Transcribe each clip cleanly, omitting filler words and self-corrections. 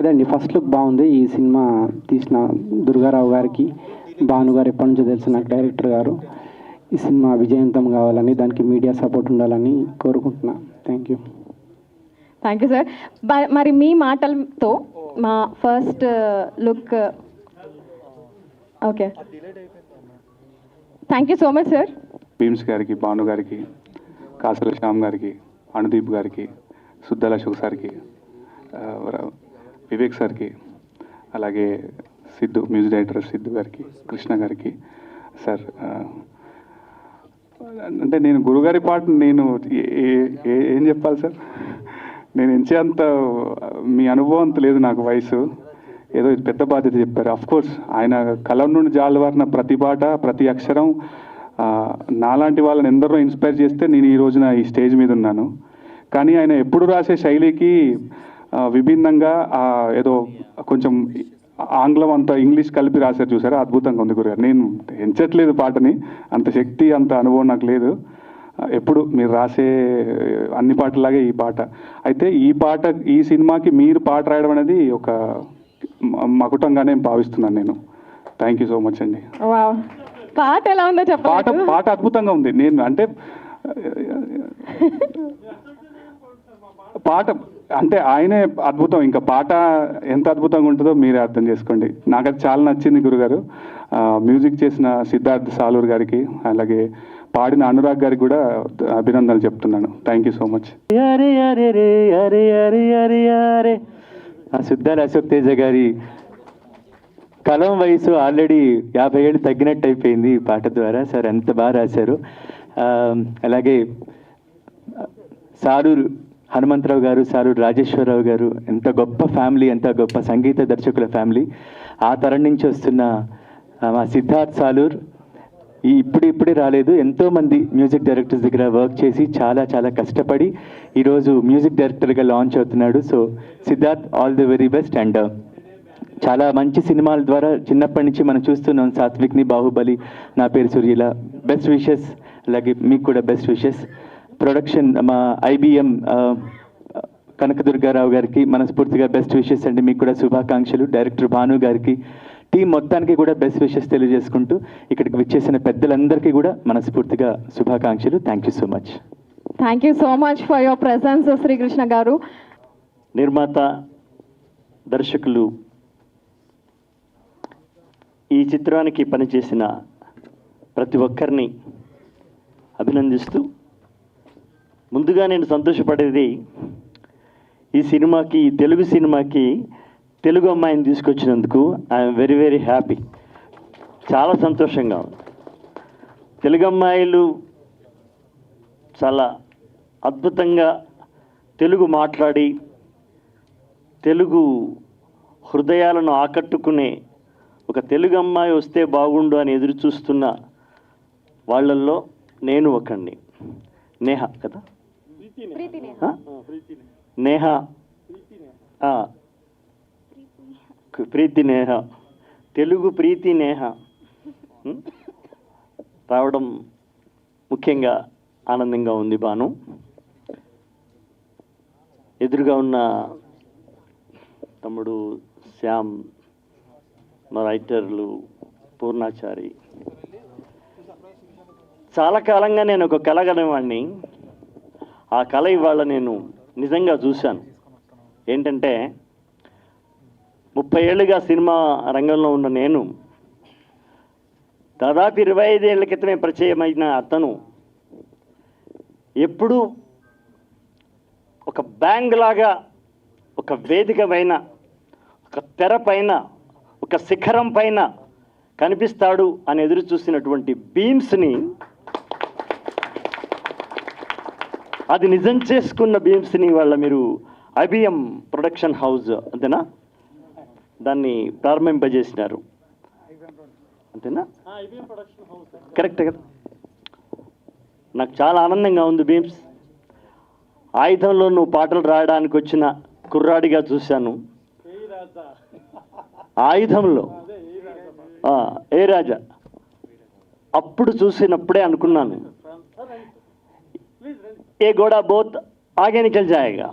అదండి first look బాగుంది. ఈ సినిమా తీసిన దుర్గారావు గారికి, భాను గారు ఎప్పటి నుంచో తెలిసిన డైరెక్టర్ గారు, ఈ సినిమా విజయవంతం కావాలని, దానికి మీడియా సపోర్ట్ ఉండాలని కోరుకుంటున్నా. Thank you sir. మరి మీ మాటలతో మా first look okay. Thank you so much sir. Bheems గారికి, భాను గారికి, కాసల శ్యామ్ గారికి, అనుదీప్ గారికి, సుద్దల అశోక్ సార్కి, వివేక్ సార్కి, అలాగే సిద్ధు మ్యూజిక్ డైరెక్టర్ సిద్ధు గారికి, కృష్ణ గారికి సార్. అంటే నేను గురుగారి పాట నేను ఏం చెప్పాలి సార్, నేను ఎంచేంత మీ అనుభవం అంత లేదు నాకు, వయసు ఏదో ఇది పెద్ద బాధ్యత చెప్పారు. అఫ్కోర్స్ ఆయన కలం నుండి జాలువారిన ప్రతి పాట, ప్రతి అక్షరం నాలాంటి వాళ్ళని ఎందరో ఇన్స్పైర్ చేస్తే నేను ఈ రోజున ఈ స్టేజ్ మీద ఉన్నాను. కానీ ఆయన ఎప్పుడు రాసే శైలికి విభిన్నంగా ఏదో కొంచెం ఆంగ్లం అంత ఇంగ్లీష్ కలిపి రాశారు చూసారా, అద్భుతంగా ఉంది గురుగారు. నేను ఎంచట్లేదు పాటని, అంత శక్తి అంత అనుభవం నాకు లేదు. ఎప్పుడు మీరు రాసే అన్ని పాటలాగే ఈ పాట అయితే, ఈ పాట ఈ సినిమాకి మీరు పాట రాయడం అనేది ఒక మకుటంగానే భావిస్తున్నాను నేను. థ్యాంక్ యూ సో మచ్ అండి. పాట ఎలా ఉందో చెప్పండి. పాట అద్భుతంగా ఉంది. నేను అంటే పాట అంటే ఆయనే అద్భుతం, ఇంకా పాట ఎంత అద్భుతంగా ఉంటుందో మీరే అర్థం చేసుకోండి. నాకు అది చాలా నచ్చింది గురుగారు. మ్యూజిక్ చేసిన సిద్ధార్థ్ సాలూర్ గారికి, అలాగే పాడిన అనురాగ్ గారికి కూడా అభినందనలు చెప్తున్నాను. Thank you so much. Suddala Ashok Teja గారి కలం వయసు ఆల్రెడీ 50 ఏళ్ళు తగ్గినట్టు అయిపోయింది ఈ పాట ద్వారా. సార్ ఎంత బాగా రాశారు. అలాగే సారూరు హనుమంతరావు గారు, సారూరు రాజేశ్వరరావు గారు, ఎంత గొప్ప ఫ్యామిలీ, ఎంత గొప్ప సంగీత దర్శకుల ఫ్యామిలీ. ఆ తరం నుంచి వస్తున్న మా సిద్ధార్థ్ సాలూర్ ఇప్పుడే రాలేదు, ఎంతోమంది మ్యూజిక్ డైరెక్టర్స్ దగ్గర వర్క్ చేసి చాలా చాలా కష్టపడి ఈరోజు మ్యూజిక్ డైరెక్టర్గా లాంచ్ అవుతున్నాడు. So Siddharth, all the very best. And చాలా మంచి సినిమాల ద్వారా చిన్నప్పటి నుంచి మనం చూస్తున్నాం, సాత్విక్ని, బాహుబలి, నా పేరు సూర్యల. Best wishes. అలాగే మీకు కూడా బెస్ట్ విషెస్. ప్రొడక్షన్ మా IBM కనకదుర్గారావు గారికి మనస్ఫూర్తిగా బెస్ట్ విషెస్ అండి. మీకు కూడా శుభాకాంక్షలు. డైరెక్టర్ భాను గారికి, టీం మొత్తానికి కూడా బెస్ట్ విషెస్ తెలియజేసుకుంటూ ఇక్కడికి విచ్చేసిన పెద్దలందరికీ కూడా మనస్ఫూర్తిగా శుభాకాంక్షలు. Thank you so much. Thank you so much for your presence Srikrishna గారు. నిర్మాత, దర్శకులు, ఈ చిత్రానికి పనిచేసిన ప్రతి ఒక్కరిని అభినందిస్తూ, ముందుగా నేను సంతోషపడేది ఈ సినిమాకి, తెలుగు సినిమాకి తెలుగు అమ్మాయిని తీసుకొచ్చినందుకు ఐఎమ్ వెరీ వెరీ హ్యాపీ. చాలా సంతోషంగా ఉంది. తెలుగు అమ్మాయిలు చాలా అద్భుతంగా తెలుగు మాట్లాడి తెలుగు హృదయాలను ఆకట్టుకునే ఒక తెలుగు అమ్మాయి వస్తే బాగుండు అని ఎదురు చూస్తున్న వాళ్ళల్లో నేను ఒకండి. నేహ కదా, నేహ, ప్రీతి నేహ, తెలుగు ప్రీతి నేహ రావడం ముఖ్యంగా ఆనందంగా ఉంది. బాను, ఎదురుగా ఉన్న తమ్ముడు శ్యామ్, మా రైటర్లు పూర్ణాచారి. చాలా కాలంగా నేను ఒక కళ కనేవాడిని. ఆ కళ ఇవాళ నేను నిజంగా చూశాను. ఏంటంటే 30 ఏళ్ళుగా సినిమా రంగంలో ఉన్న నేను, దాదాపు 25 ఏళ్ల క్రితమే పరిచయమైన అతను ఎప్పుడూ ఒక బ్యాంగ్ లాగా, ఒక వేదిక పైన, ఒక తెర పైన, ఒక శిఖరం పైన కనిపిస్తాడు అని ఎదురు చూసినటువంటి భీమ్స్ని, అది నిజం చేసుకున్న భీమ్స్ని వాళ్ళ మీరు IBM ప్రొడక్షన్ హౌస్ అంతేనా, దాన్ని ప్రారంభింపజేసినారు అంతేనా? కరెక్ట్ కదా. నాకు చాలా ఆనందంగా ఉంది భీమ్స్. ఆయుధంలో నువ్వు పాటలు రాయడానికి వచ్చిన కుర్రాడిగా చూశాను. ఆయుధంలో ఏ రాజా అప్పుడు చూసినప్పుడే అనుకున్నాను, ఏ గోడా బోత్ ఆగే నికల్ జాయేగా,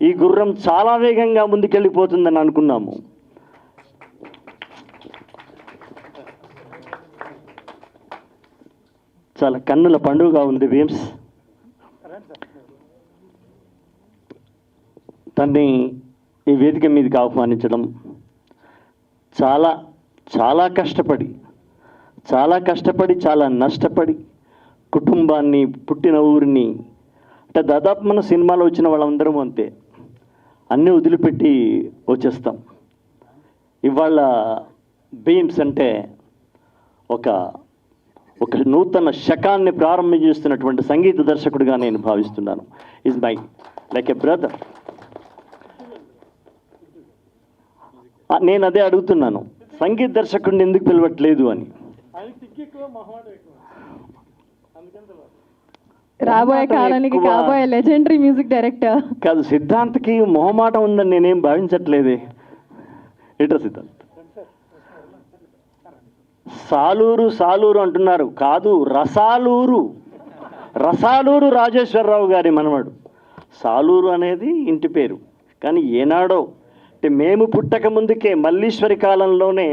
ఈ గుర్రం చాలా వేగంగా ముందుకెళ్ళిపోతుందని అనుకున్నాము. చాలా కన్నుల పండుగగా ఉంది భీమ్స్. తన్ని ఈ వేదిక మీదకి ఆహ్వానించడం చాలా చాలా కష్టపడి చాలా నష్టపడి కుటుంబాన్ని, పుట్టిన ఊరిని, అంటే దాదాపు మన సినిమాలో వచ్చిన వాళ్ళందరం అంతే, అన్నీ వదిలిపెట్టి వచ్చేస్తాం. ఇవాళ భీమ్స్ అంటే ఒక నూతన శకాన్ని ప్రారంభించేస్తున్నటువంటి సంగీత దర్శకుడిగా నేను భావిస్తున్నాను. Is my like a brother. నేను అదే అడుగుతున్నాను, సంగీత దర్శకుడిని ఎందుకు పిలవట్లేదు అని. రాబోయే కాలానికి కాబోయే లెజెండరీ మ్యూజిక్ డైరెక్టర్. కాదు, సిద్ధాంత్కి మొహమాటం ఉందని నేనేం భావించట్లేదే. ఎట్రా సిద్ధాంత్? సాలూరు అంటున్నారు, కాదు రసాలూరు రాజేశ్వరరావు గారి మనవడు. సాలూరు అనేది ఇంటి పేరు, కానీ ఏనాడో అంటే మేము పుట్టక ముందుకే మల్లీశ్వరి కాలంలోనే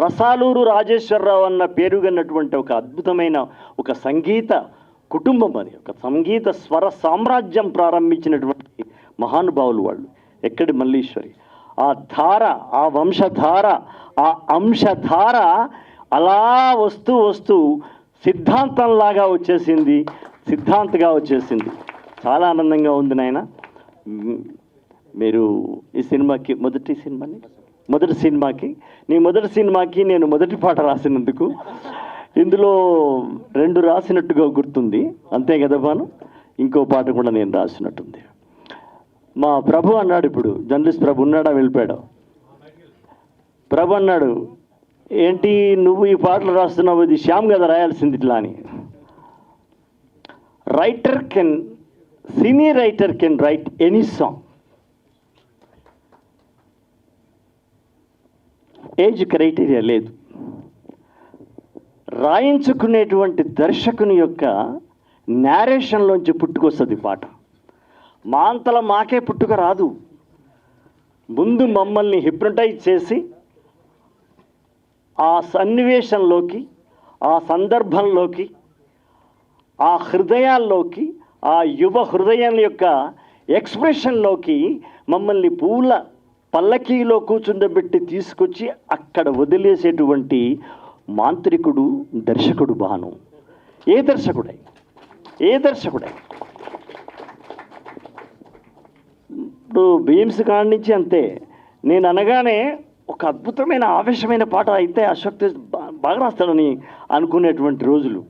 రసాలూరు రాజేశ్వరరావు అన్న పేరుగన్నటువంటి ఒక అద్భుతమైన ఒక సంగీత కుటుంబం, అది ఒక సంగీత స్వర సామ్రాజ్యం ప్రారంభించినటువంటి మహానుభావులు వాళ్ళు. ఎక్కడి మల్లీశ్వరి, ఆ ధార, ఆ వంశధార, ఆ అంశధార అలా వస్తూ సిద్ధాంతంలాగా వచ్చేసింది, సిద్ధాంతగా వచ్చేసింది. చాలా ఆనందంగా ఉంది నాయన. మీరు ఈ సినిమాకి మొదటి సినిమాకి నేను మొదటి పాట రాసినందుకు ఇందులో 2 రాసినట్టుగా గుర్తుంది, అంతే కదా బాను? ఇంకో పాట కూడా నేను రాసినట్టుంది. మా ప్రభు అన్నాడు, ఇప్పుడు జర్నలిస్ట్ ప్రభు ఉన్నాడా వెళ్ళిపోయాడు? ప్రభు అన్నాడు, ఏంటి నువ్వు ఈ పాటలు రాస్తున్నావు, ఇది శ్యామ్ కదా రాయాల్సింది ఇట్లా అని. Cine writer can write any song. Age criteria లేదు. రాయించుకునేటువంటి దర్శకుని యొక్క నేరేషన్లోంచి పుట్టుకొస్తుంది పాట. మా అంతలా మాకే పుట్టుక రాదు. ముందు మమ్మల్ని హిప్నటైజ్ చేసి ఆ సన్నివేశంలోకి, ఆ సందర్భంలోకి, ఆ హృదయాల్లోకి, ఆ యువ హృదయం యొక్క ఎక్స్ప్రెషన్లోకి మమ్మల్ని పూల పల్లకీలో కూర్చుండబెట్టి తీసుకొచ్చి అక్కడ వదిలేసేటువంటి మాంత్రికుడు దర్శకుడు బాను. ఏ దర్శకుడై ఇప్పుడు భీమ్స్ కాడి నుంచి అంతే. నేను అనగానే ఒక అద్భుతమైన ఆవేశమైన పాట అయితే అశోక్ తేజ్ బాగా రాస్తాడని అనుకునేటువంటి రోజులు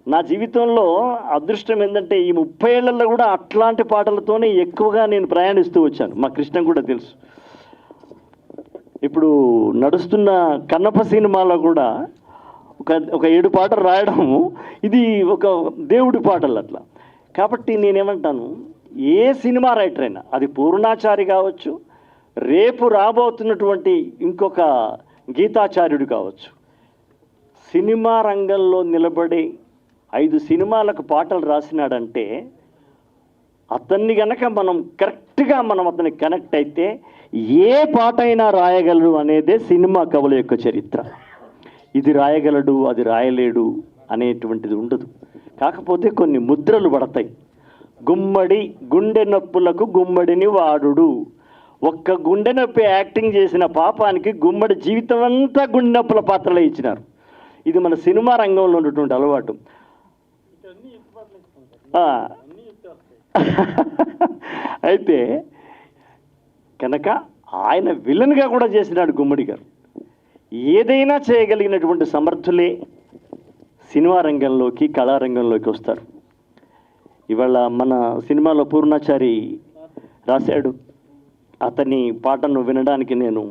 నా జీవితంలో. అదృష్టం ఏంటంటే ఈ 30 ఏళ్లలో కూడా అట్లాంటి పాటలతోనే ఎక్కువగా నేను ప్రయాణిస్తూ వచ్చాను. మా కృష్ణ కూడా తెలుసు. ఇప్పుడు నడుస్తున్న కన్నప్ప సినిమాలో కూడా ఒక 7 పాటలు రాయడము, ఇది ఒక దేవుడి పాటలు అట్లా. కాబట్టి నేనేమంటాను, ఏ సినిమా రైటర్ అయినా, అది పూర్ణాచారి కావచ్చు, రేపు రాబోతున్నటువంటి ఇంకొక గీతాచార్యుడు కావచ్చు, సినిమా రంగంలో నిలబడి 5 సినిమాలకు పాటలు రాసినాడంటే అతన్ని గనక మనం కరెక్ట్గా అతనికి కనెక్ట్ అయితే ఏ పాట అయినా రాయగలడు అనేదే సినిమా కవుల యొక్క చరిత్ర. ఇది రాయగలడు, అది రాయలేడు అనేటువంటిది ఉండదు. కాకపోతే కొన్ని ముద్రలు పడతాయి. గుండె నొప్పులకు గుమ్మడిని వాడుడు. ఒక్క గుండె నొప్పి యాక్టింగ్ చేసిన పాపానికి గుమ్మడి జీవితం అంతా గుండె నొప్పుల పాత్రలే ఇచ్చినారు. ఇది మన సినిమా రంగంలో ఉన్నటువంటి అలవాటు. అయితే కనుక ఆయన విలన్గా కూడా చేసినాడు గుమ్మడి గారు. ఏదైనా చేయగలిగినటువంటి సమర్థులే సినిమా రంగంలోకి, కళారంగంలోకి వస్తారు. ఇవాళ మన సినిమాలో పూర్ణాచారి రాశాడు. అతని పాటను వినడానికి నేను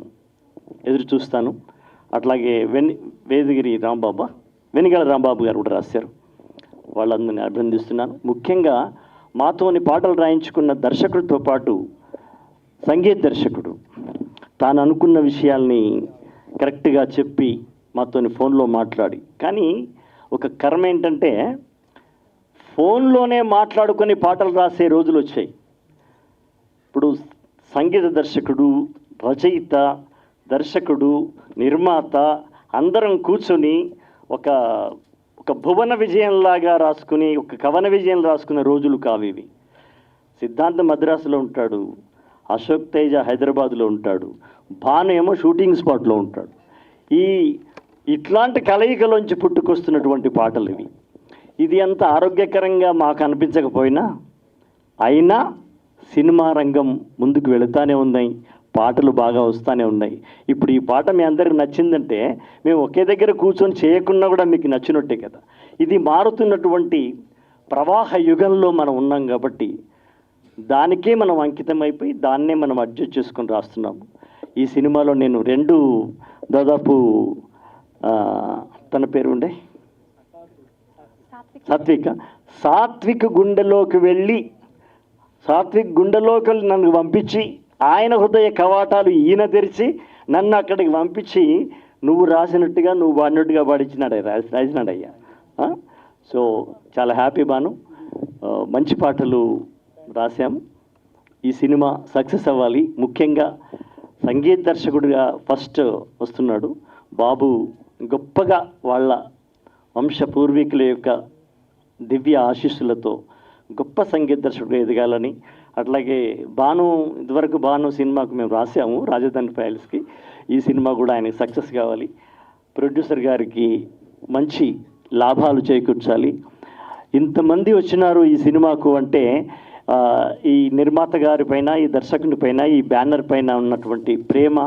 ఎదురు చూస్తాను. అట్లాగే వెనిగల రాంబాబు గారు కూడా రాశారు. వాళ్ళందరినీ అభినందిస్తున్నాను. ముఖ్యంగా మాతోని పాటలు రాయించుకున్న దర్శకుడితో పాటు సంగీత దర్శకుడు తాను అనుకున్న విషయాల్ని కరెక్ట్గా చెప్పి మాతోని ఫోన్లో మాట్లాడి, కానీ ఒక కర్మ ఏంటంటే ఫోన్లోనే మాట్లాడుకొని పాటలు రాసే రోజులు వచ్చాయి. ఇప్పుడు సంగీత దర్శకుడు, రచయిత, దర్శకుడు, నిర్మాత అందరం కూర్చొని ఒక ఒక భువన విజయంలాగా రాసుకుని, ఒక కవన విజయం రాసుకున్న రోజులు కావు ఇవి. సిద్ధాంత మద్రాసులో ఉంటాడు, అశోక్ తేజ హైదరాబాద్లో ఉంటాడు, భాను ఏమో షూటింగ్ స్పాట్లో ఉంటాడు. ఇట్లాంటి కలయికలోంచి పుట్టుకొస్తున్నటువంటి పాటలు ఇవి. ఇది అంత ఆరోగ్యకరంగా మాకు అనిపించకపోయినా, అయినా సినిమా రంగం ముందుకు వెళుతూనే ఉన్నాయి, పాటలు బాగా వస్తూనే ఉన్నాయి. ఇప్పుడు ఈ పాట మీ అందరికి నచ్చిందంటే మేము ఒకే దగ్గర కూర్చొని చేయకుండా కూడా మీకు నచ్చినట్టే కదా. ఇది మారుతున్నటువంటి ప్రవాహ యుగంలో మనం ఉన్నాం కాబట్టి దానికే మనం అంకితమైపోయి దాన్నే మనం అడ్జస్ట్ చేసుకొని రాస్తున్నాము. ఈ సినిమాలో నేను దాదాపు తన పేరు ఉండే సాత్విక్ గుండెలోకి వెళ్ళి, సాత్విక్ గుండెలోకి నన్ను పంపించి, ఆయన హృదయ కవాటాలు ఈయన తెరిచి నన్ను అక్కడికి పంపించి నువ్వు రాసినట్టుగా నువ్వు పాడినట్టుగా రాసినాడయ్యా. సో చాలా హ్యాపీ బాను, మంచి పాటలు రాశాము. ఈ సినిమా సక్సెస్ అవ్వాలి. ముఖ్యంగా సంగీత దర్శకుడిగా ఫస్ట్ వస్తున్నాడు బాబు. గొప్పగా వాళ్ళ వంశ పూర్వీకుల యొక్క దివ్య ఆశీస్సులతో గొప్ప సంగీత దర్శకుడు ఎదగాలని, అట్లాగే ఇదివరకు భాను సినిమాకు మేము రాసాము రాజధాని ఫైల్స్కి. ఈ సినిమా కూడా ఆయనకి సక్సెస్ కావాలి. ప్రొడ్యూసర్ గారికి మంచి లాభాలు చేకూర్చాలి. ఇంతమంది వచ్చినారు ఈ సినిమాకు అంటే ఈ నిర్మాత గారి పైన, ఈ దర్శకుని పైన, ఈ బ్యానర్ పైన ఉన్నటువంటి ప్రేమ,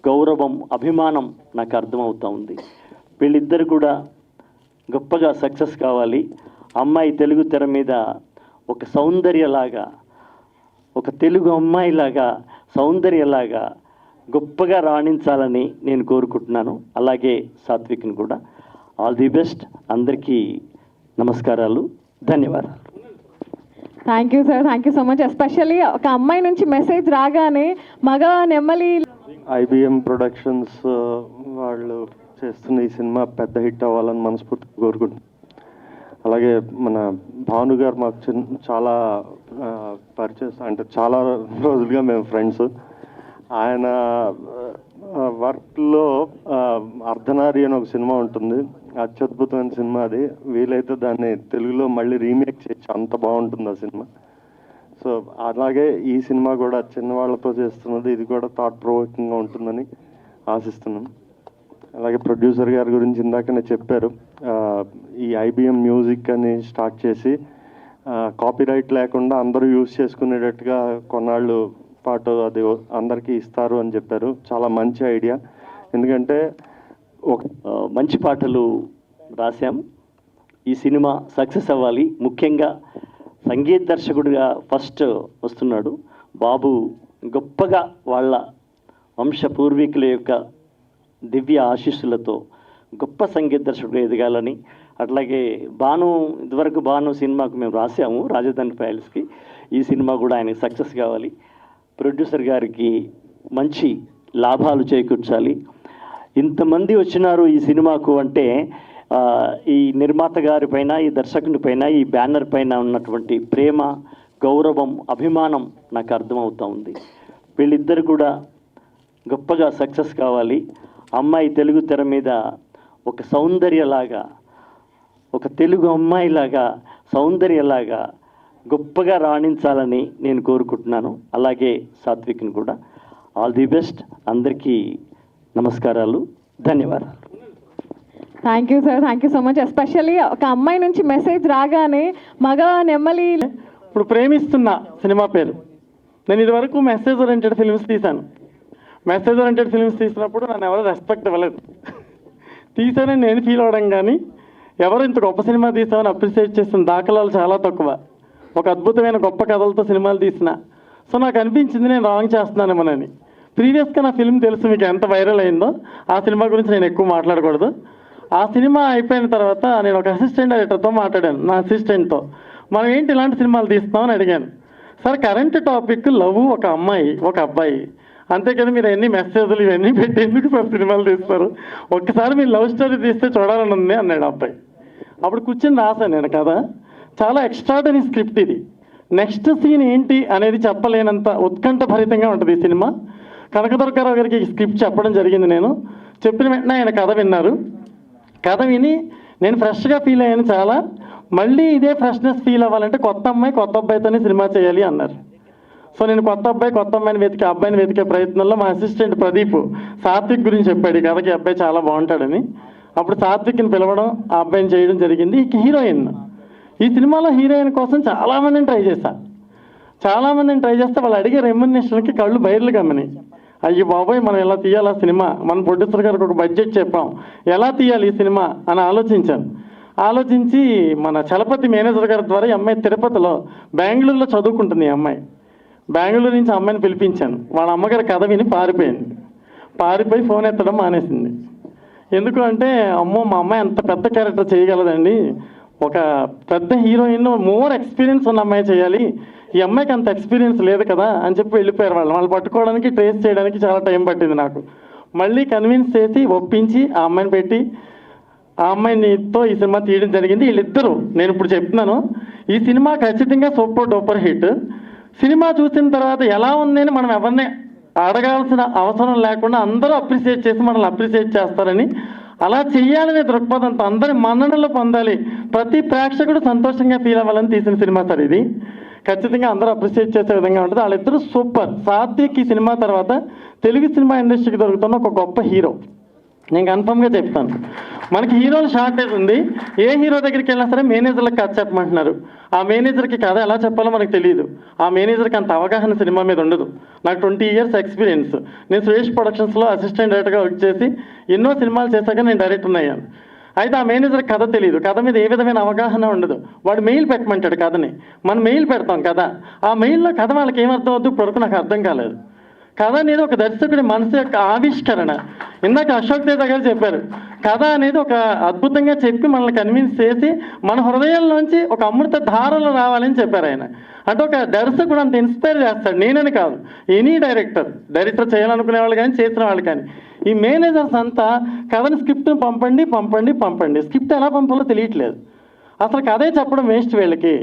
గౌరవం, అభిమానం నాకు అర్థమవుతూ ఉంది. వీళ్ళిద్దరు కూడా గొప్పగా సక్సెస్ కావాలి. అమ్మాయి తెలుగు తెర మీద ఒక సౌందర్యలాగా, ఒక తెలుగు అమ్మాయిలాగా, సౌందర్యలాగా గొప్పగా రాణించాలని నేను కోరుకుంటున్నాను. అలాగే సాత్విక్ని కూడా. All the best. అందరికీ నమస్కారాలు, ధన్యవాదాలు. Thank you sir, thank you so much. Especially ఒక అమ్మాయి నుంచి మెసేజ్ రాగానే మగ నెమ్మలి ఐబిఎం ప్రొడక్షన్స్ వాళ్ళు చేస్తున్న ఈ సినిమా పెద్ద హిట్ అవ్వాలని మనస్ఫూర్తిగా కోరుకుంటున్నాను. అలాగే మన భాను గారు మాకు చాలా పరిచయం, అంటే చాలా రోజులుగా మేము ఫ్రెండ్స్. ఆయన వర్క్లో అర్ధనారి అని ఒక సినిమా ఉంటుంది, అత్యద్భుతమైన సినిమా అది. వీలైతే దాన్ని తెలుగులో మళ్ళీ రీమేక్ చేయొచ్చు, అంత బాగుంటుంది ఆ సినిమా. సో అలాగే ఈ సినిమా కూడా చిన్నవాళ్ళతో చేస్తున్నది, ఇది కూడా థాట్ ప్రొవోకింగ్గా ఉంటుందని ఆశిస్తున్నాం. అలాగే ప్రొడ్యూసర్ గారి గురించి ఇందాకనే చెప్పారు. ఈ ఐబిఎం మ్యూజిక్ అని స్టార్ట్ చేసి కాపీరైట్ లేకుండా అందరూ యూజ్ చేసుకునేటట్టుగా కొన్నాళ్ళు పాటు అది అందరికీ ఇస్తారు అని చెప్పారు. చాలా మంచి ఐడియా. ఎందుకంటే మంచి పాటలు రాశాము. ఈ సినిమా సక్సెస్ అవ్వాలి. ముఖ్యంగా సంగీత దర్శకుడిగా ఫస్ట్ వస్తున్నాడు బాబు. గొప్పగా వాళ్ళ వంశ పూర్వీకుల యొక్క దివ్య ఆశీస్సులతో గొప్ప సంగీత దర్శకుడు ఎదగాలని, అట్లాగే ఇదివరకు భాను సినిమాకు మేము రాసాము రాజధాని ఫైల్స్కి. ఈ సినిమా కూడా ఆయనకి సక్సెస్ కావాలి. ప్రొడ్యూసర్ గారికి మంచి లాభాలు చేకూర్చాలి. ఇంతమంది వచ్చినారు ఈ సినిమాకు అంటే ఈ నిర్మాత గారి పైన, ఈ దర్శకుని పైన, ఈ బ్యానర్ పైన ఉన్నటువంటి ప్రేమ, గౌరవం, అభిమానం నాకు అర్థమవుతూ ఉంది. వీళ్ళిద్దరు కూడా గొప్పగా సక్సెస్ కావాలి. అమ్మాయి తెలుగు తెర మీద ఒక సౌందర్యలాగా, ఒక తెలుగు అమ్మాయిలాగా, సౌందర్యలాగా గొప్పగా రాణించాలని నేను కోరుకుంటున్నాను. అలాగే సాత్విక్ని కూడా. All the best. అందరికీ నమస్కారాలు, ధన్యవాదాలు. Thank you sir, thank you so much. Especially ఒక అమ్మాయి నుంచి మెసేజ్ రాగానే మగ నెమ్మలి. ఇప్పుడు ప్రేమిస్తున్న సినిమా పేరు. నేను ఇదివరకు మెసేజ్ ఓరియంటెడ్ ఫిల్మ్స్ తీశాను. మెసేజ్ ఓరియంటెడ్ ఫిల్మ్స్ తీసినప్పుడు నన్ను ఎవరు రెస్పెక్ట్ ఇవ్వలేదు. తీసానని నేను ఫీల్ అవ్వడం కానీ ఎవరు ఇంత గొప్ప సినిమా తీసామని అప్రిషియేట్ చేసిన దాఖలాలు చాలా తక్కువ. ఒక అద్భుతమైన గొప్ప కథలతో సినిమాలు తీసిన. సో నాకు అనిపించింది నేను రాంగ్ చేస్తున్నానేమోనని. ప్రీవియస్గా నా ఫిల్మ్ తెలుసు మీకు ఎంత వైరల్ అయిందో. ఆ సినిమా గురించి నేను ఎక్కువ మాట్లాడకూడదు. ఆ సినిమా అయిపోయిన తర్వాత నేను ఒక అసిస్టెంట్ డైరెక్టర్తో మాట్లాడాను, నా అసిస్టెంట్తో. మనం ఏంటి ఇలాంటి సినిమాలు తీస్తామని అడిగాను. సార్ కరెంట్ టాపిక్ లవ్, ఒక అమ్మాయి ఒక అబ్బాయి, అంతేకాదు మీరు ఎన్ని మెసేజ్లు ఇవన్నీ పెట్టి ఎందుకు సార్ సినిమాలు తీస్తారు, ఒక్కసారి మీరు లవ్ స్టోరీ తీస్తే చూడాలని ఉంది అన్నాడు అబ్బాయి. అప్పుడు కూర్చొని రాశాను నేను కదా. చాలా ఎక్స్ట్రాడనరీ స్క్రిప్ట్ ఇది. నెక్స్ట్ సీన్ ఏంటి అనేది చెప్పలేనంత ఉత్కంఠభరితంగా ఉంటుంది ఈ సినిమా. కనకదుర్గారావు గారికి స్క్రిప్ట్ చెప్పడం జరిగింది. నేను చెప్పిన వెంటనే ఆయన కథ విన్నారు. కథ విని నేను ఫ్రెష్గా ఫీల్ అయ్యాను చాలా. మళ్ళీ ఇదే ఫ్రెష్నెస్ ఫీల్ అవ్వాలంటే కొత్త అమ్మాయి కొత్త అబ్బాయితోనే సినిమా చేయాలి అన్నారు. సో నేను కొత్త అమ్మాయిని అబ్బాయిని వెతికే ప్రయత్నంలో మా అసిస్టెంట్ ప్రదీప్ సాత్విక్ గురించి చెప్పాడు, ఈ కథకి అబ్బాయి చాలా బాగుంటాడని. అప్పుడు సాత్విక్ని పిలవడం, ఆ అబ్బాయిని చేయడం జరిగింది. హీరోయిన్, ఈ సినిమాలో హీరోయిన్ కోసం చాలామందిని ట్రై చేస్తే వాళ్ళు అడిగే రెమ్యునరేషన్కి కళ్ళు బయర్లు గమ్మని. అయ్యి బాబోయ్, మనం ఎలా తీయాలి ఆ సినిమా, మన ప్రొడ్యూసర్ గారికి ఒక బడ్జెట్ చెప్పాం, ఎలా తీయాలి ఈ సినిమా అని ఆలోచించి మన చలపతి మేనేజర్ గారి ద్వారా ఈ అమ్మాయి తిరుపతిలో బెంగళూరులో చదువుకుంటుంది. ఈ అమ్మాయి బెంగళూరు నుంచి అమ్మాయిని పిలిపించాను. వాళ్ళ అమ్మగారి కథ విని పారిపోయి ఫోన్ ఎత్తడం మానేసింది. ఎందుకు అంటే, అమ్మో మా అమ్మాయి అంత పెద్ద క్యారెక్టర్ చేయగలదండి, ఒక పెద్ద హీరోయిన్ మోర్ ఎక్స్పీరియన్స్ ఉన్న అమ్మాయి చేయాలి, ఈ అమ్మాయికి అంత ఎక్స్పీరియన్స్ లేదు కదా అని చెప్పి వెళ్ళిపోయారు. వాళ్ళు పట్టుకోవడానికి ట్రేస్ చేయడానికి చాలా టైం పట్టింది నాకు. మళ్ళీ కన్విన్స్ చేసి ఒప్పించి ఆ అమ్మాయిని పెట్టి ఆ అమ్మాయినితో ఈ సినిమా తీయడం జరిగింది. వీళ్ళిద్దరూ, నేను ఇప్పుడు చెప్తున్నాను, ఈ సినిమా ఖచ్చితంగా సూపర్ డూపర్ హిట్. సినిమా చూసిన తర్వాత ఎలా ఉంది అని మనం ఎవరిని అడగాల్సిన అవసరం లేకుండా అందరూ అప్రిషియేట్ చేసి మనల్ని అప్రిషియేట్ చేస్తారని, అలా చెయ్యాలనే దృక్పథంతో అందరి మన్ననలు పొందాలి, ప్రతి ప్రేక్షకుడు సంతోషంగా ఫీల్ అవ్వాలని తీసిన సినిమా సార్ ఇది. ఖచ్చితంగా అందరూ అప్రిషియేట్ చేసే విధంగా ఉంటుంది. వాళ్ళిద్దరూ సూపర్. సాత్విక్ ఈ సినిమా తర్వాత తెలుగు సినిమా ఇండస్ట్రీకి దొరుకుతున్న ఒక గొప్ప హీరో, నేను కన్ఫర్మ్గా చెప్తాను. మనకి హీరోలు షార్టేజ్ ఉంది. ఏ హీరో దగ్గరికి వెళ్ళినా సరే మేనేజర్లకు కథ చెప్పమంటున్నారు. ఆ మేనేజర్కి కథ ఎలా చెప్పాలో మనకు తెలియదు. ఆ మేనేజర్కి అంత అవగాహన సినిమా మీద ఉండదు. నాకు 20 years ఎక్స్పీరియన్స్. నేను సురేష్ ప్రొడక్షన్స్లో అసిస్టెంట్ డైరెక్టర్గా వర్క్ చేసి ఎన్నో సినిమాలు చేశాక నేను డైరెక్టర్ అయ్యాను. అయితే ఆ మేనేజర్ కథ తెలియదు, కథ మీద ఏ విధమైన అవగాహన ఉండదు. వాడు మెయిల్ పెట్టమంటాడు కథని, మనం మెయిల్ పెడతాం కథ. ఆ మెయిల్లో కథ వాళ్ళకి ఏమర్థం అవుద్దు ఇప్పటివరకు నాకు అర్థం కాలేదు. కథ అనేది ఒక దర్శకుడి మనసు యొక్క ఆవిష్కరణ. ఇందాక అశోక్ తేజ గారు చెప్పారు, కథ అనేది ఒక అద్భుతంగా చెప్పి మనల్ని కన్విన్స్ చేసి మన హృదయంలోంచి ఒక అమృత ధారలు రావాలని చెప్పారు ఆయన. అంటే ఒక దర్శకుడు అంత ఇన్స్పైర్ చేస్తాడు. నేనని కాదు, ఎనీ డైరెక్టర్ చేయాలనుకునే వాళ్ళు కానీ చేసిన వాళ్ళు కానీ. ఈ మేనేజర్స్ అంతా కథని స్క్రిప్ట్ని పంపండి, స్క్రిప్ట్ ఎలా పంపాలో తెలియట్లేదు. అసలు కథే చెప్పడం వేస్ట్ వీళ్ళకి.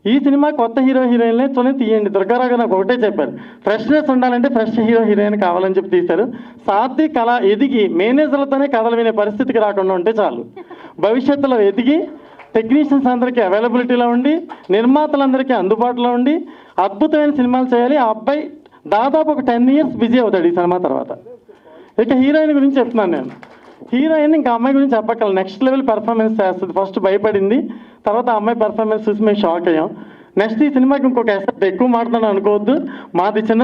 ఈ సినిమా కొత్త హీరోయిన్లే తీయండి. దుర్గారావు గారు నాకు ఒకటే చెప్పారు, ఫ్రెష్నెస్ ఉండాలంటే ఫ్రెష్ హీరోయిన్ కావాలని చెప్పి తీశారు. సాత్విక్ కళ ఎదిగి మేనేజర్లతోనే కథలు వినే పరిస్థితికి రాకుండా ఉంటే చాలు. భవిష్యత్తులో ఎదిగి టెక్నీషియన్స్ అందరికీ అవైలబిలిటీలో ఉండి, నిర్మాతలందరికీ అందుబాటులో ఉండి అద్భుతమైన సినిమాలు చేయాలి. ఆ అబ్బాయి దాదాపు ఒక 10 years బిజీ అవుతాడు ఈ సినిమా తర్వాత. ఇక హీరోయిన్ గురించి చెప్తున్నాను నేను. హీరోయిన్ ఇంకా అమ్మాయి గురించి చెప్పగలను, నెక్స్ట్ లెవెల్ పెర్ఫార్మెన్స్ చేస్తుంది. ఫస్ట్ భయపడింది, తర్వాత ఆ అమ్మాయి పెర్ఫార్మెన్స్ చూసి మేము షాక్ అయ్యాం. నెక్స్ట్ ఈ సినిమాకి ఇంకొక ఎసెప్ట్ ఎక్కువ మాట్లాడాను అనుకోవద్దు, మాది చిన్న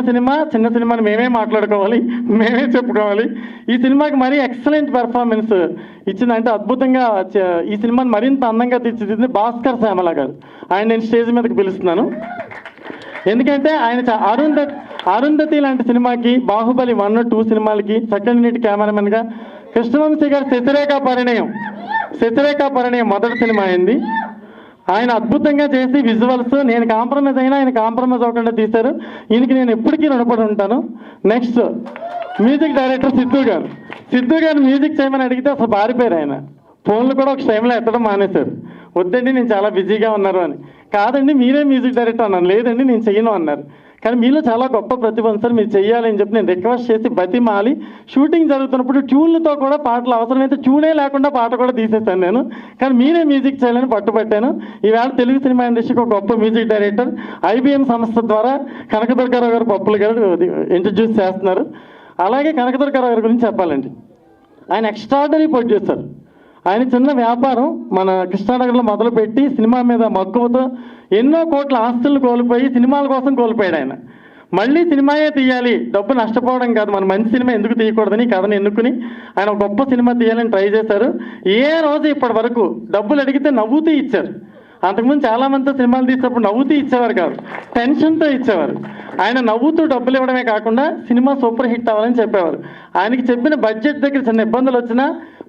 సినిమాని మేమే మాట్లాడుకోవాలి, మేమే చెప్పుకోవాలి. ఈ సినిమాకి మరీ ఎక్సలెంట్ పెర్ఫార్మెన్స్ ఇచ్చిందంటే అద్భుతంగా ఈ సినిమాని మరింత అందంగా తీర్చిదిద్దింది భాస్కర్ శ్యామల గారు. ఆయన నేను స్టేజ్ మీదకి పిలుస్తున్నాను. ఎందుకంటే ఆయన అరుంధతి లాంటి సినిమాకి, బాహుబలి 1, 2 సినిమాలకి సెకండ్ యూనిట్ కెమెరామెన్గా, కృష్ణవంశీ గారు శశిరేఖ పరిణయం మొదటి సినిమా అయింది. ఆయన అద్భుతంగా చేసి విజువల్స్, నేను కాంప్రమైజ్ అయినా ఆయన కాంప్రమైజ్ అవ్వకుండా తీశారు. ఈయనకి నేను ఎప్పటికీ రుణపడి ఉంటాను. నెక్స్ట్ మ్యూజిక్ డైరెక్టర్ సిద్ధు గారు మ్యూజిక్ చేయమని అడిగితే అసలు పారిపోయారు. ఆయన ఫోన్లు కూడా ఒక టైంలో ఎత్తడం మానేశారు. వద్దండి నేను చాలా బిజీగా ఉన్నారు అని. కాదండి మీరే మ్యూజిక్ డైరెక్టర్ అన్నాను. లేదండి నేను చెయ్యను అన్నారు. కానీ మీలో చాలా గొప్ప ప్రతిభ ఉంది సార్, మీరు చెయ్యాలని చెప్పి నేను రిక్వెస్ట్ చేసి బతిమాలి, షూటింగ్ జరుగుతున్నప్పుడు ట్యూన్లతో కూడా పాటలు, అవసరమైతే ట్యూనే లేకుండా పాట కూడా తీసేస్తాను నేను, కానీ మీరే మ్యూజిక్ చేయాలని పట్టుబట్టాను. ఈవేళ తెలుగు సినిమా ఇండస్ట్రీకి ఒక గొప్ప మ్యూజిక్ డైరెక్టర్ IBM సంస్థ ద్వారా కనకదుర్గారావు గారు పప్పులు గారు ఇంట్రడ్యూస్ చేస్తున్నారు. అలాగే కనకదుర్గారావు గారి గురించి చెప్పాలండి, ఆయన ఎక్స్ట్రాడనరీ ప్రొడ్యూసర్. ఆయన చిన్న వ్యాపారం మన కృష్ణానగర్లో మొదలుపెట్టి సినిమా మీద మక్కువతో ఎన్నో కోట్ల ఆస్తులను కోల్పోయి సినిమాల కోసం కోల్పోయాడు. ఆయన మళ్ళీ సినిమాయే తీయాలి, డబ్బు నష్టపోవడం కాదు, మన మంచి సినిమా ఎందుకు తీయకూడదని కథను ఎన్నుకుని ఆయన గొప్ప సినిమా తీయాలని ట్రై చేశారు. ఏ రోజు ఇప్పటి వరకు డబ్బులు అడిగితే నవ్వుతూ ఇచ్చారు. అంతకుముందు చాలామందితో సినిమాలు తీసినప్పుడు నవ్వుతూ ఇచ్చేవారు కాదు, టెన్షన్తో ఇచ్చేవారు. ఆయన నవ్వుతూ డబ్బులు ఇవ్వడమే కాకుండా సినిమా సూపర్ హిట్ అవ్వాలని చెప్పేవారు. ఆయనకి చెప్పిన బడ్జెట్ దగ్గర చిన్న ఇబ్బందులు వచ్చినా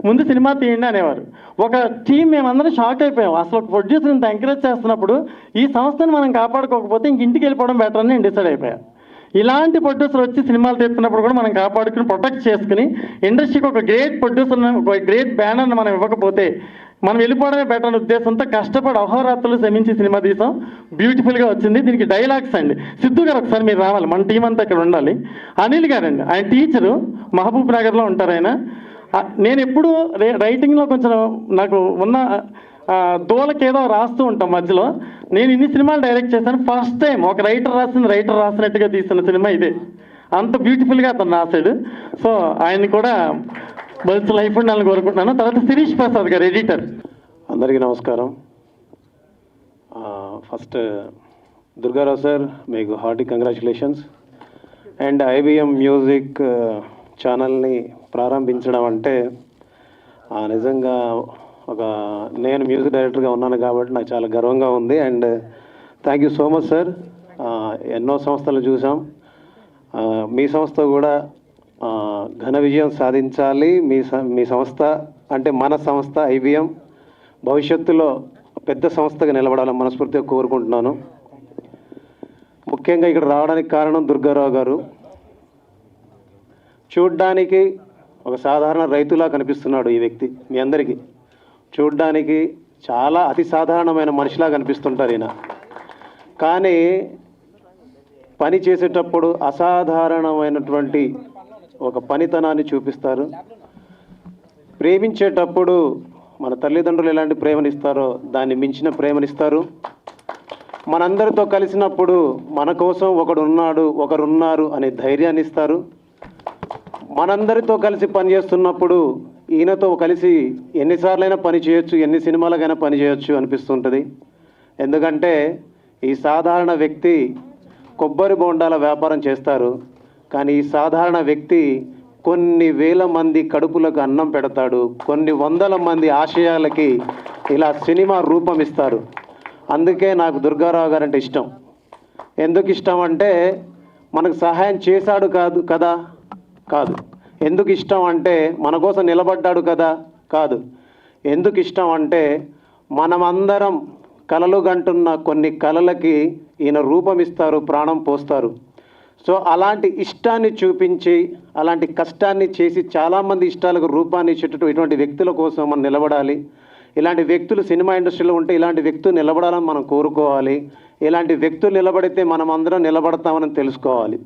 ముందు సినిమా తీయండి అనేవారు. ఒక టీం మేమందరం షాక్ అయిపోయాం. అసలు ఒక ప్రొడ్యూసర్ ఇంత ఎంకరేజ్ చేస్తున్నప్పుడు ఈ సంస్థను మనం కాపాడుకోకపోతే ఇంటికి వెళ్ళిపోవడం బెటర్ అని నేను డిసైడ్ అయిపోయాను. ఇలాంటి ప్రొడ్యూసర్ వచ్చి సినిమాలు తీస్తున్నప్పుడు కూడా మనం కాపాడుకుని ప్రొటెక్ట్ చేసుకుని ఇండస్ట్రీకి ఒక గ్రేట్ ప్రొడ్యూసర్, ఒక గ్రేట్ బ్యానర్ని మనం ఇవ్వకపోతే మనం వెళ్ళిపోవడమే బెటర్ అనే ఉద్దేశంతో కష్టపడి అహోరాత్రులు శ్రమించి సినిమా తీసాం. బ్యూటిఫుల్గా వచ్చింది. దీనికి డైలాగ్స్ అండి. సిద్ధు గారు ఒకసారి మీరు రావాలి, మన టీం అంతా ఇక్కడ ఉండాలి. అనిల్ గారండి, ఆయన టీచరు, మహబూబ్ నగర్లో ఉంటారు ఆయన. నేను ఎప్పుడు రైటింగ్లో కొంచెం నాకు ఉన్న దోలకేదో రాస్తూ ఉంటాం మధ్యలో. నేను ఇన్ని సినిమాలు డైరెక్ట్ చేశాను. ఫస్ట్ టైం ఒక రైటర్ రాసినట్టుగా తీసిన సినిమా ఇదే. అంత బ్యూటిఫుల్గా అతను రాశాడు. సో ఆయన్ని కూడా మంచి లైఫ్ ఉండాలని కోరుకుంటున్నాను. తర్వాత శిరీష్ ప్రసాద్ గారు, ఎడిటర్. అందరికీ నమస్కారం. ఫస్ట్ దుర్గారావు సార్, మీకు hearty congratulations. And IBM music ఛానల్ని ప్రారంభించడం అంటే నిజంగా నేను మ్యూజిక్ డైరెక్టర్గా ఉన్నాను కాబట్టి నాకు చాలా గర్వంగా ఉంది. And thank you so much sir. ఎన్నో సంస్థలు చూసాం, మీ సంస్థ కూడా ఘన విజయం సాధించాలి. మీ సంస్థ అంటే మన సంస్థ ఐబిఎం భవిష్యత్తులో పెద్ద సంస్థగా నిలబడాలని మనస్ఫూర్తిగా కోరుకుంటున్నాను. ముఖ్యంగా ఇక్కడ రావడానికి కారణం దుర్గారావు గారు. చూడ్డానికి ఒక సాధారణ రైతులా కనిపిస్తున్నాడు ఈ వ్యక్తి. మీ అందరికీ చూడ్డానికి చాలా అతి సాధారణమైన మనిషిలా కనిపిస్తుంటారు ఈయన. కానీ పని చేసేటప్పుడు అసాధారణమైనటువంటి ఒక పనితనాన్ని చూపిస్తారు. ప్రేమించేటప్పుడు మన తల్లిదండ్రులు ఎలాంటి ప్రేమనిస్తారో దాన్ని మించిన ప్రేమనిస్తారు. మనందరితో కలిసినప్పుడు మన కోసం ఒకరున్నారు అనే ధైర్యాన్ని ఇస్తారు. మనందరితో కలిసి పనిచేస్తున్నప్పుడు ఈయనతో కలిసి ఎన్నిసార్లైనా పని చేయొచ్చు, ఎన్ని సినిమాలకైనా పని చేయొచ్చు అనిపిస్తుంటుంది. ఎందుకంటే ఈ సాధారణ వ్యక్తి కొబ్బరి బొండాల వ్యాపారం చేస్తారు. కానీ ఈ సాధారణ వ్యక్తి కొన్ని వేల మంది కడుపులకు అన్నం పెడతాడు. కొన్ని వందల మంది ఆశయాలకి ఇలా సినిమా రూపం ఇస్తారు. అందుకే నాకు దుర్గారావు గారు అంటే ఇష్టం. ఎందుకు ఇష్టం అంటే మనకు సహాయం చేశాడు కాదు. ఎందుకు ఇష్టం అంటే మన కోసం నిలబడ్డాడు కాదు. ఎందుకు ఇష్టం అంటే మనమందరం కలలు గంటున్న కొన్ని కలలకి ఈయన రూపం ఇస్తారు, ప్రాణం పోస్తారు. సో అలాంటి ఇష్టాన్ని చూపించి అలాంటి కష్టాన్ని చేసి చాలామంది ఇష్టాలకు రూపాన్ని ఇచ్చేటట్టు ఇటువంటి వ్యక్తుల కోసం మనం నిలబడాలి. ఇలాంటి వ్యక్తులు సినిమా ఇండస్ట్రీలో ఉంటే ఇలాంటి వ్యక్తులు నిలబడాలని మనం కోరుకోవాలి. ఇలాంటి వ్యక్తులు నిలబడితే మనం అందరం నిలబడతామని తెలుసుకోవాలి.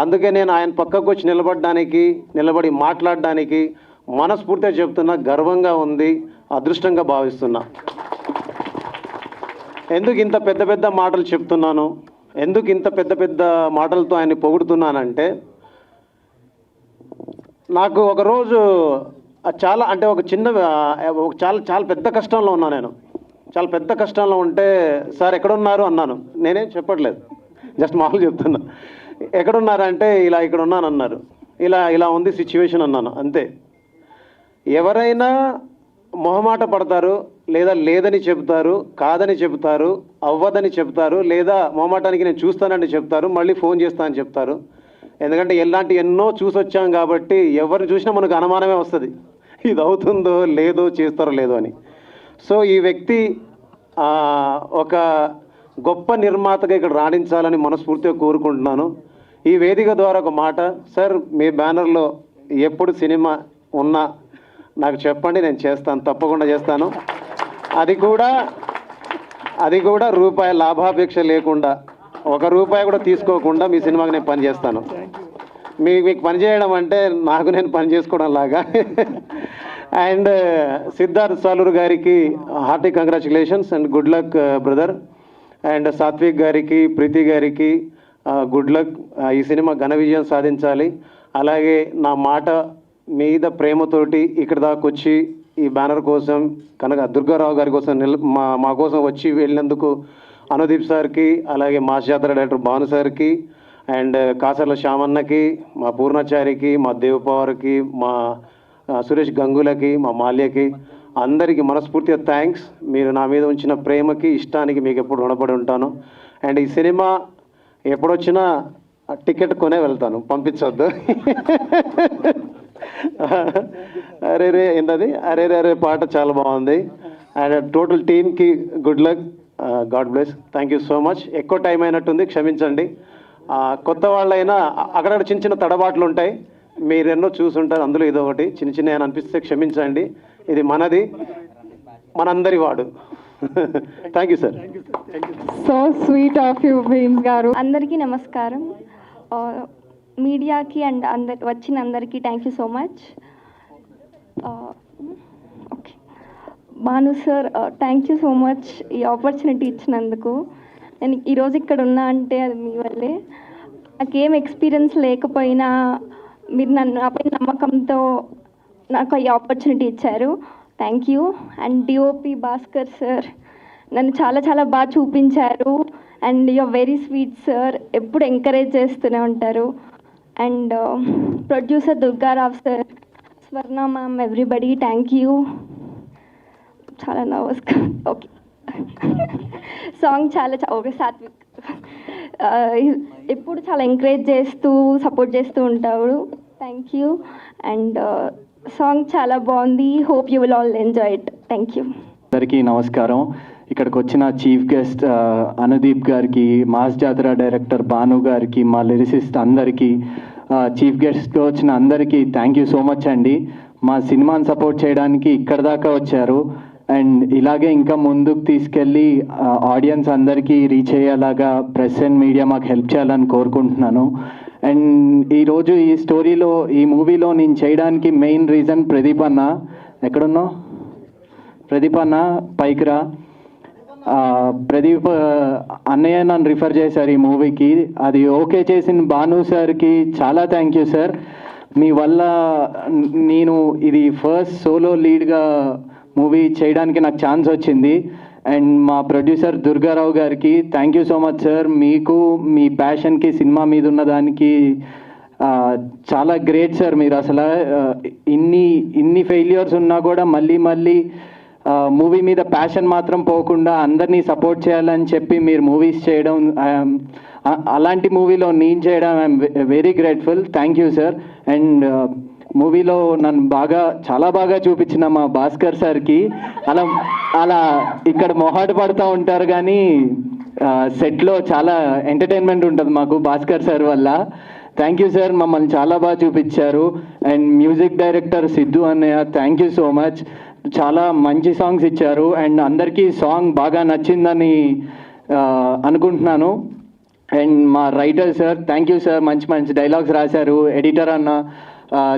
అందుకే నేను ఆయన పక్కకు వచ్చి నిలబడి మాట్లాడడానికి మనస్ఫూర్తిగా చెప్తున్నా, గర్వంగా ఉంది, అదృష్టంగా భావిస్తున్నా. ఎందుకు ఇంత పెద్ద పెద్ద మాటలు చెప్తున్నాను, ఎందుకు ఇంత పెద్ద పెద్ద మాటలతో ఆయన్ని పొగుడుతున్నానంటే, నాకు ఒకరోజు చాలా అంటే చాలా పెద్ద కష్టంలో ఉన్నా. నేను చాలా పెద్ద కష్టంలో ఉంటే, సార్ ఎక్కడున్నారు అన్నాను. నేనేం చెప్పట్లేదు, జస్ట్ మామూలు చెప్తున్నా. ఎక్కడున్నారంటే ఇలా ఇక్కడ ఉన్నాను అన్నారు. ఇలా ఉంది సిచ్యువేషన్ అన్నాను, అంతే. ఎవరైనా మొహమాట పడతారు, లేదా లేదని చెబుతారు, కాదని చెబుతారు, అవ్వదని చెప్తారు, లేదా మొహమాటానికి నేను చూస్తానని చెప్తారు, మళ్ళీ ఫోన్ చేస్తానని చెప్తారు. ఎందుకంటే ఇలాంటి ఎన్నో చూసొచ్చాం కాబట్టి ఎవరిని చూసినా మనకు అనుమానమే వస్తుంది, ఇది అవుతుందో లేదో, చేస్తారో లేదో అని. సో ఈ వ్యక్తి ఒక గొప్ప నిర్మాతగా ఇక్కడ రాణించాలని మనస్ఫూర్తిగా కోరుకుంటున్నాను. ఈ వేదిక ద్వారా ఒక మాట, సార్ మీ బ్యానర్లో ఎప్పుడు సినిమా ఉన్నా నాకు చెప్పండి, నేను చేస్తాను, తప్పకుండా చేస్తాను. అది కూడా రూపాయి లాభాపేక్ష లేకుండా, ₹1 కూడా తీసుకోకుండా మీ సినిమాకి నేను పని చేస్తాను. మీకు పని చేయడం అంటే నాకు నేను పని చేసుకోవడం లాగా. అండ్ సిద్ధార్థ్ సాలూరు గారికి hearty congratulations and good luck brother. And Satvik గారికి, ప్రీతి గారికి గుడ్ లక్. ఈ సినిమా ఘన విజయం సాధించాలి. అలాగే నా మాట మీద ప్రేమతోటి ఇక్కడ దాకా వచ్చి ఈ బ్యానర్ కోసం దుర్గారావు గారి కోసం మా కోసం వచ్చి వెళ్ళినందుకు అనుదీప్ సార్కి, అలాగే మాస్ జాతర డైరెక్టర్ భాను సార్కి, అండ్ కాసర్ల శ్యామన్నకి, మా పూర్ణాచారికి, మా దేవపవర్కి, మా సురేష్ గంగులకి, మా మాల్యకి, అందరికీ మనస్ఫూర్తిగా థ్యాంక్స్. మీరు నా మీద ఉంచిన ప్రేమకి, ఇష్టానికి మీకు ఎప్పుడు రుణపడి ఉంటాను. అండ్ ఈ సినిమా ఎప్పుడొచ్చినా టికెట్ కొనే వెళ్తాను, పంపించొద్దు. అరే ఏంటది అరే పాట చాలా బాగుంది. అండ్ టోటల్ టీమ్కి good luck, God bless. Thank you so much. ఎక్కువ టైం అయినట్టుంది, క్షమించండి. కొత్త వాళ్ళైనా అక్కడక్కడ చిన్న చిన్న తడబాట్లు ఉంటాయి, మీరెన్నో చూసుంటారు, అందులో ఇదొకటి చిన్న చిన్న అనిపిస్తే క్షమించండి. ఇది మనది, మనందరి వాడు. Thank you sir. So sweet of you Bheems గారు. అందరికీ నమస్కారం. మీడియాకి అండ్ వచ్చిన అందరికీ thank you so much. Okay Bhanu sir, thank you so much ఈ ఆపర్చునిటీ ఇచ్చినందుకు. నేను ఈరోజు ఇక్కడ ఉన్నా అంటే అది మీ వల్లే. నాకేం ఎక్స్పీరియన్స్ లేకపోయినా మీరు నాపై నమ్మకంతో నాకు ఈ ఆపర్చునిటీ ఇచ్చారు. Thank you. And DOP Bhaskar sir నన్ను చాలా చాలా బాగా చూపించారు. And you're very sweet sir, ఎప్పుడు ఎంకరేజ్ చేస్తూనే ఉంటారు. And producer Durgarao sir, Swarna ma'am, everybody thank you. చాలా నర్వస్గా. ఓకే సాంగ్ చాలా ఓకే సాత్విక్ ఎప్పుడు చాలా ఎంకరేజ్ చేస్తూ సపోర్ట్ చేస్తూ ఉంటాడు. Thank you. అండ్ సాంగ్ చాలా బాగుంది. Hope you will all enjoy it. Thank you. అందరికీ నమస్కారం. ఇక్కడికి వచ్చిన చీఫ్ గెస్ట్ అనుదీప్ గారికి, మాస్ జాతర డైరెక్టర్ భాను గారికి, మా లిరిసిస్ట్ అందరికీ, చీఫ్ గెస్ట్గా వచ్చిన అందరికీ థ్యాంక్ యూ సో మచ్ అండి. మా సినిమాని సపోర్ట్ చేయడానికి ఇక్కడ దాకా వచ్చారు. అండ్ ఇలాగే ఇంకా ముందుకు తీసుకెళ్ళి ఆడియన్స్ అందరికీ రీచ్ అయ్యేలాగా ప్రెస్ అండ్ మీడియా మాకు హెల్ప్ చేయాలని కోరుకుంటున్నాను. అండ్ ఈరోజు ఈ స్టోరీలో, ఈ మూవీలో నేను చేయడానికి మెయిన్ రీజన్ ప్రదీప్ అన్న. ఎక్కడున్నావు ప్రదీప్ అన్న? పైకి రా. ప్రదీప్ అన్నయ్య నన్ను రిఫర్ చేశారు ఈ మూవీకి. అది ఓకే చేసిన భాను సార్కి చాలా థ్యాంక్ యూ సార్. మీ వల్ల నేను ఇది ఫస్ట్ సోలో లీడ్గా మూవీ చేయడానికి నాకు ఛాన్స్ వచ్చింది. అండ్ మా ప్రొడ్యూసర్ దుర్గారావు గారికి thank you so much sir. మీకు మీ ప్యాషన్కి సినిమా మీద ఉన్న దానికి చాలా గ్రేట్ సార్. మీరు అసలు ఇన్ని ఫెయిల్యూర్స్ ఉన్నా కూడా మళ్ళీ మూవీ మీద ప్యాషన్ మాత్రం పోకుండా అందరినీ సపోర్ట్ చేయాలని చెప్పి మీరు మూవీస్ చేయడం, అలాంటి మూవీలో నేను చేయడం I'm very grateful. Thank you sir. And మూవీలో నన్ను చాలా బాగా చూపించిన మా భాస్కర్ సార్కి, అలా ఇక్కడ మొహాట పడుతూ ఉంటారు కానీ సెట్లో చాలా ఎంటర్టైన్మెంట్ ఉంటుంది మాకు భాస్కర్ సార్ వల్ల. థ్యాంక్ యూ సార్, మమ్మల్ని చాలా బాగా చూపించారు. అండ్ మ్యూజిక్ డైరెక్టర్ సిద్ధు అన్నయ్య థ్యాంక్ యూ సో మచ్. చాలా మంచి సాంగ్స్ ఇచ్చారు. అండ్ అందరికీ సాంగ్ బాగా నచ్చిందని అనుకుంటున్నాను. అండ్ మా writer sir thank you sir, మంచి డైలాగ్స్ రాశారు. ఎడిటర్ అన్న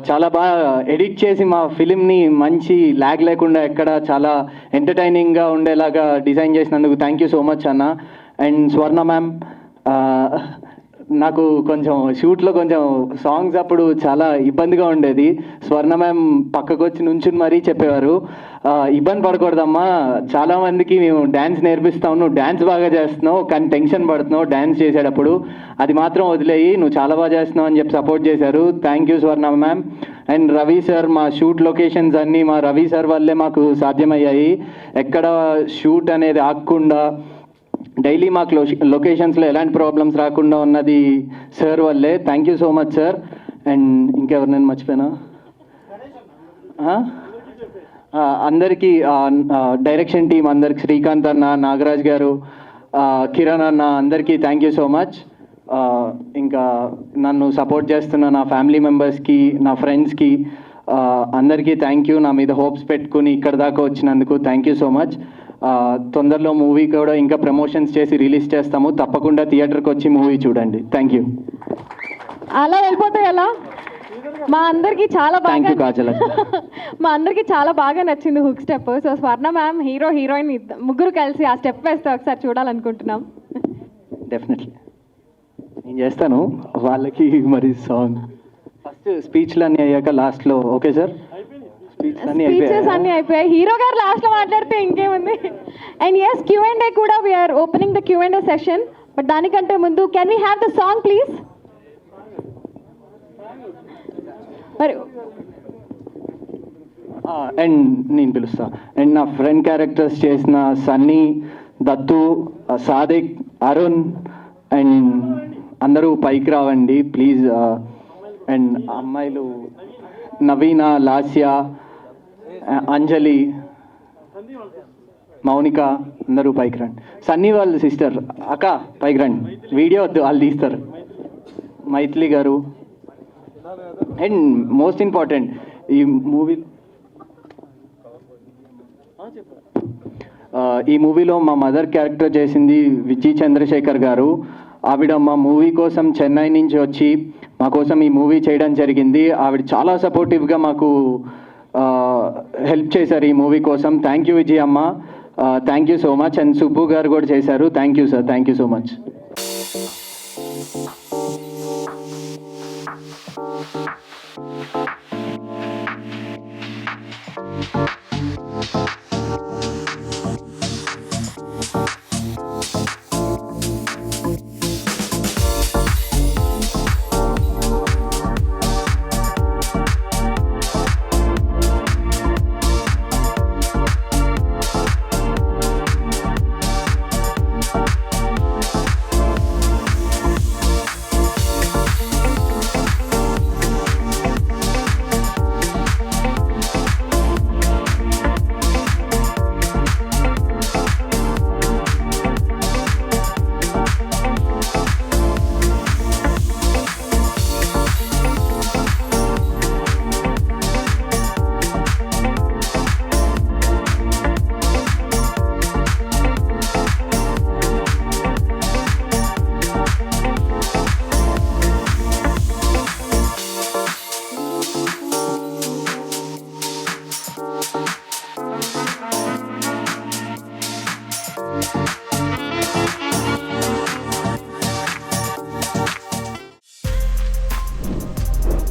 చాలా బాగా ఎడిట్ చేసి మా ఫిలింని మంచి ల్యాగ్ లేకుండా ఎక్కడ చాలా ఎంటర్టైనింగ్గా ఉండేలాగా డిజైన్ చేసినందుకు థ్యాంక్ యూ సో మచ్ అన్న. అండ్ స్వర్ణ మ్యామ్, నాకు కొంచెం షూట్లో కొంచెం సాంగ్స్ అప్పుడు చాలా ఇబ్బందిగా ఉండేది. స్వర్ణ మ్యామ్ పక్కకు వచ్చి నుంచుని మరీ చెప్పేవారు, ఇబ్బంది పడకూడదమ్మా, చాలామందికి మేము డ్యాన్స్ నేర్పిస్తాము, నువ్వు డ్యాన్స్ బాగా చేస్తున్నావు కానీ టెన్షన్ పడుతున్నావు డ్యాన్స్ చేసేటప్పుడు, అది మాత్రం వదిలేయి, నువ్వు చాలా బాగా చేస్తున్నావు అని చెప్పి సపోర్ట్ చేశారు. Thank you Swarna ma'am. And Ravi sir, మా షూట్ లొకేషన్స్ అన్నీ మా రవి సార్ వల్లే మాకు సాధ్యమయ్యాయి. ఎక్కడ షూట్ అనేది ఆగకుండా డైలీ మాకు లొకేషన్స్లో ఎలాంటి ప్రాబ్లమ్స్ రాకుండా ఉన్నది సార్ వల్లే. Thank you so much sir. And ఇంకెవరినైనా మర్చిపోయినా? అందరికీ డైరెక్షన్ టీం అందరికి, శ్రీకాంత్ అన్న, నాగరాజ్ గారు, కిరణ్ అన్న, అందరికీ థ్యాంక్ యూ సో మచ్. ఇంకా నన్ను సపోర్ట్ చేస్తున్న నా ఫ్యామిలీ మెంబర్స్కి, నా ఫ్రెండ్స్కి అందరికీ థ్యాంక్ యూ. నా మీద హోప్స్ పెట్టుకుని ఇక్కడ దాకా వచ్చినందుకు థ్యాంక్ యూ సో మచ్. తొందరలో మూవీ కూడా ఇంకా ప్రమోషన్స్ చేసి రిలీజ్ చేస్తాము, తప్పకుండా థియేటర్కి వచ్చి మూవీ చూడండి. Thank you. అలా వెళ్ళిపోతే ఎలా? మా అందరికి చాలా బాగా నచ్చింది హుక్ స్టెప్. సో స్వర్ణ మ్యామ్, హీరో హీరోయిన్ ముగ్గురు కలిసి ఆ స్టెప్ వేస్తే ఒకసారి చూడాలనుకుంటున్నాం. డెఫినెట్లీ నేను చేస్తాను వాళ్ళకి. మరి సాంగ్ ఫస్ట్ స్పీచ్లు అన్నీ అయ్యాక లాస్ట్లో ఓకే సార్? స్పీచెస్ అన్నీ అయిపోయాయి, హీరో గారు లాస్ట్లో మాట్లాడితే ఇంకేముంది. అండ్ ఎస్, Q&A కూడా we're opening the Q&A session. But దానికంటే ముందు can we have the song please? మరి అండ్ నేను పిలుస్తా. అండ్ నా ఫ్రెండ్ క్యారెక్టర్స్ చేసిన సన్నీ, దత్తు, సాదిక్, అరుణ్ అండ్ అందరూ పైకి రావండి ప్లీజ్. అండ్ అమ్మాయిలు నవీన, లాస్య, అంజలి, మౌనిక అందరూ పైకి రండి. సన్నీ వాళ్ళ సిస్టర్ అక్క పైకి రండి, వీడియో వద్దు వాళ్ళు తీస్తారు. మైథిలి గారు. అండ్ మోస్ట్ ఇంపార్టెంట్ ఈ మూవీ ఈ మూవీలో మా మదర్ క్యారెక్టర్ చేసింది విజి చంద్రశేఖర్ గారు. ఆవిడ మా మూవీ కోసం చెన్నై నుంచి వచ్చి మా కోసం ఈ మూవీ చేయడం జరిగింది. ఆవిడ చాలా సపోర్టివ్గా మాకు హెల్ప్ చేశారు ఈ మూవీ కోసం. థ్యాంక్ యూ విజయ్ అమ్మ, thank you so much. And Subbu గారు కూడా చేశారు. Thank you sir, thank you so much.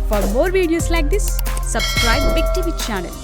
For more videos like this, subscribe Big TV channel.